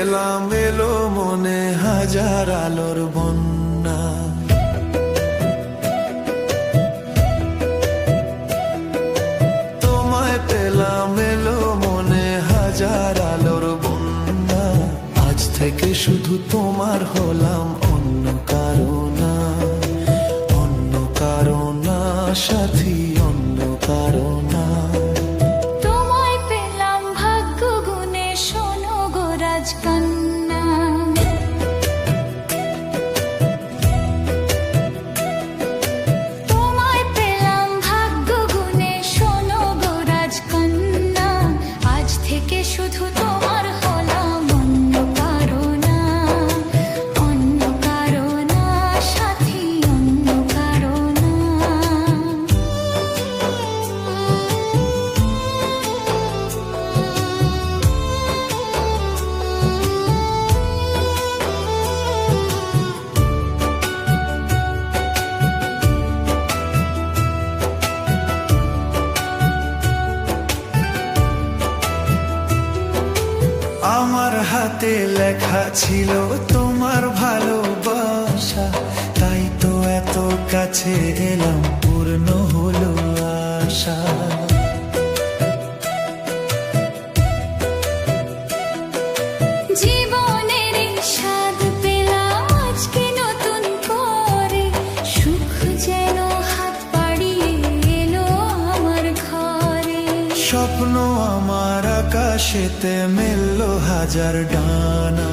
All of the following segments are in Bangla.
পেলাম এলো মনে হাজার আলোর বন্যা। তোমায় পেলাম এলো মনে হাজার আলোর বন্যা। আজ থেকে শুধু তোমার হলাম, অন্য কারো না, অন্য কারো না সাথী, অন্য কারো না। তোমায় পেলাম ভাগ্য গুণে, শোনো গো রাজকন্যা। তোমায় পেলাম ভাগ্য গুণে, শোনো গো রাজকন্যা। আজ থেকে শুধু তোমার হলাম, অন্য কারো না, অন্য কারো না সাথী, অন্য কারো না। আমার হাতে লেখা ছিল তোমার ভালোবাসা, তাই তো এত কাছে এলাম, পূর্ণ হলো আশা। জীবনের এই স্বাদ পেলাম আজকে নতুন করে, সুখ যেন হাত বাড়িয়ে এলো আমার ঘরে। স্বপ্ন আমার আকাশেতে মেললো হাজার ডানা।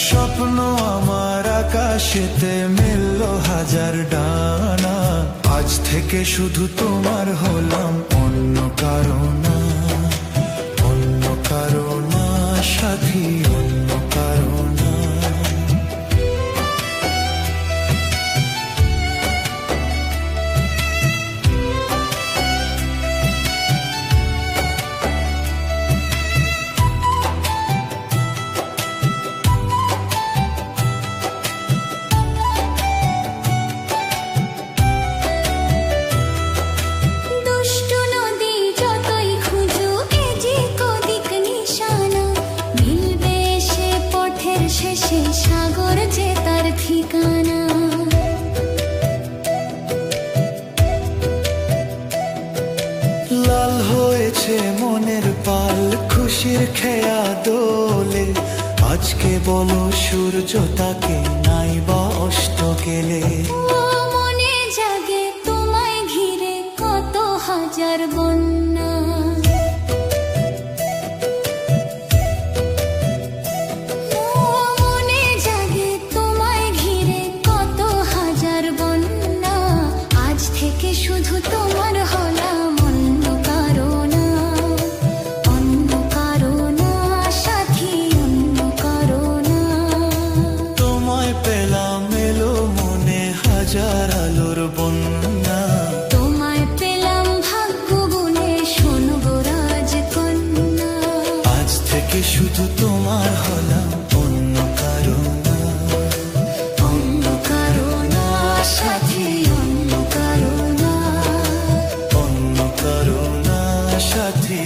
স্বপ্ন আমার আকাশেতে মেললো হাজার ডানা। আজ থেকে শুধু তোমার হলাম, অন্য কারো না, অন্য কারো না সাথী, অন্য কারো না। দুষ্টু নদী যতই খুঁজুক এদিক ওদিক নিশানা, মিলবে সে পথের শেষে সাগর যে তার ঠিকানা। লাল হয়েছে মনের পাল খুশির খেয়া দোলে। আজকে বলো সূর্য তাকে নাই বা অস্ত গেলে। ও মনে জাগে তোমায় ঘিরে কত হাজার বন্যা। ও মনে জাগে তোমায় ঘিরে কত হাজার বন্যা। আজ থেকে শুধু তোমার হলাম, অন্য কারো না, অন্য কারো না সাথী, অন্য কারো না। তোমায় পেলাম এলো মনে হাজার আলোর বন্যা। তোমায় পেলাম ভাগ্য গুণে, শোনো গো রাজকন্যা। আজ থেকে শুধু তোমার হলাম, অন্য কারো না, অন্য কারো না সাথী, অন্য কারো না। অন্য কারো না সাথী।